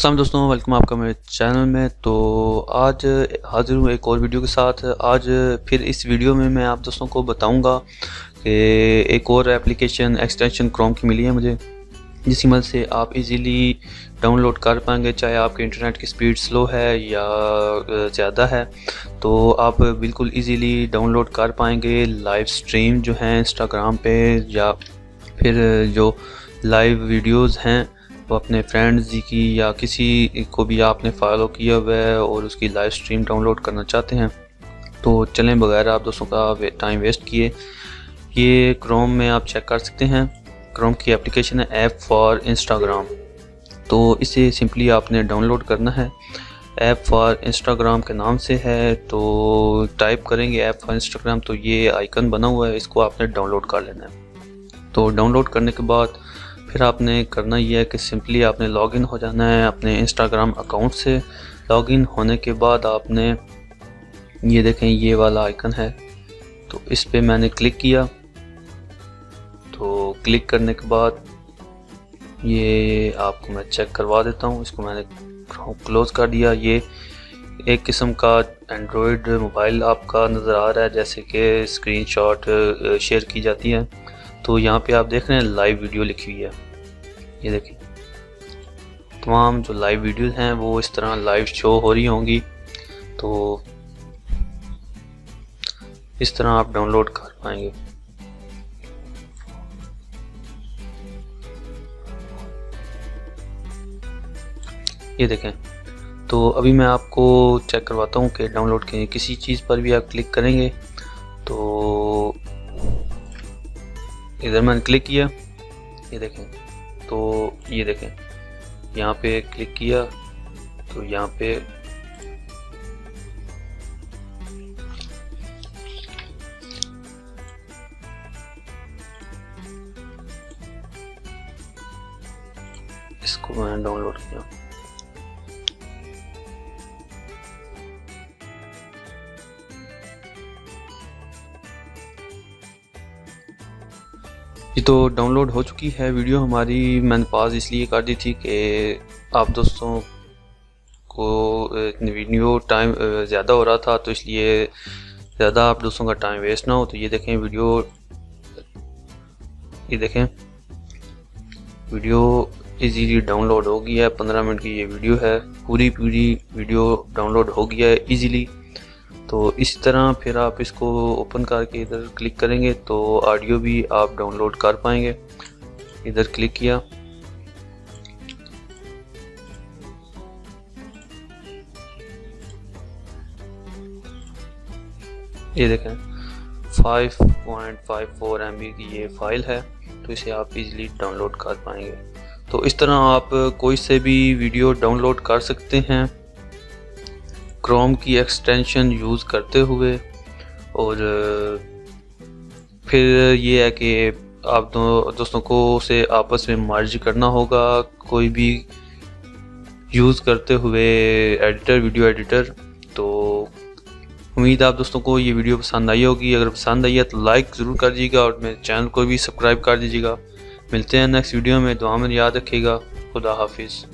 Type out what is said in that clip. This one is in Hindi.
अस्सलाम दोस्तों, वेलकम आपका मेरे चैनल में। तो आज हाजिर हूँ एक और वीडियो के साथ। आज फिर इस वीडियो में मैं आप दोस्तों को बताऊंगा कि एक और एप्लीकेशन एक्सटेंशन क्रोम की मिली है मुझे, जिसकी मदद से आप इजीली डाउनलोड कर पाएंगे, चाहे आपके इंटरनेट की स्पीड स्लो है या ज़्यादा है, तो आप बिल्कुल इजीली डाउनलोड कर पाएंगे। लाइव स्ट्रीम जो है इंस्टाग्राम पे या फिर जो लाइव वीडियोज़ हैं वो अपने फ्रेंड्स की या किसी को भी आपने फॉलो किया हुआ है और उसकी लाइव स्ट्रीम डाउनलोड करना चाहते हैं, तो चलें बगैर आप दोस्तों का टाइम वेस्ट किए ये क्रोम में आप चेक कर सकते हैं। क्रोम की एप्लीकेशन है ऐप फॉर इंस्टाग्राम। तो इसे सिंपली आपने डाउनलोड करना है। ऐप फॉर इंस्टाग्राम के नाम से है, तो टाइप करेंगे ऐप फॉर इंस्टाग्राम तो ये आइकन बना हुआ है, इसको आपने डाउनलोड कर लेना है। तो डाउनलोड करने के बाद फिर आपने करना ये है कि सिंपली आपने लॉगिन हो जाना है अपने इंस्टाग्राम अकाउंट से। लॉगिन होने के बाद आपने ये देखें ये वाला आइकन है, तो इस पे मैंने क्लिक किया। तो क्लिक करने के बाद ये आपको मैं चेक करवा देता हूँ, इसको मैंने क्लोज कर दिया। ये एक किस्म का एंड्रॉयड मोबाइल आपका नज़र आ रहा है, जैसे कि स्क्रीनशॉट शेयर की जाती है। तो यहाँ पे आप देख रहे हैं लाइव वीडियो लिखी हुई है, ये देखिए तमाम जो लाइव वीडियोस हैं वो इस तरह लाइव शो हो रही होंगी। तो इस तरह आप डाउनलोड कर पाएंगे। ये देखें, तो अभी मैं आपको चेक करवाता हूँ कि डाउनलोड के किसी चीज़ पर भी आप क्लिक करेंगे तो इधर मैंने क्लिक किया, ये देखें। तो ये देखें यहाँ पे क्लिक किया तो यहाँ पे इसको मैंने डाउनलोड किया। ये तो डाउनलोड हो चुकी है वीडियो हमारी। मैंने पॉज इसलिए कर दी थी कि आप दोस्तों को वीडियो टाइम ज़्यादा हो रहा था, तो इसलिए ज़्यादा आप दोस्तों का टाइम वेस्ट ना हो। तो ये देखें वीडियो, ये देखें वीडियो इजीली डाउनलोड हो गया है। 15 मिनट की ये वीडियो है, पूरी वीडियो डाउनलोड हो गया है इजीली। तो इस तरह फिर आप इसको ओपन करके इधर क्लिक करेंगे तो ऑडियो भी आप डाउनलोड कर पाएंगे। इधर क्लिक किया, ये देखें 5.54 MB की ये फाइल है, तो इसे आप इजीली डाउनलोड कर पाएंगे। तो इस तरह आप कोई से भी वीडियो डाउनलोड कर सकते हैं क्रोम की एक्सटेंशन यूज़ करते हुए। और फिर ये है कि आप दोस्तों को उसे आपस में मर्ज करना होगा कोई भी यूज़ करते हुए एडिटर, वीडियो एडिटर। तो उम्मीद है आप दोस्तों को ये वीडियो पसंद आई होगी। अगर पसंद आई है तो लाइक ज़रूर कर दीजिएगा और मेरे चैनल को भी सब्सक्राइब कर दीजिएगा। मिलते हैं नेक्स्ट वीडियो में, दुआ में याद रखिएगा। खुदा हाफिज़।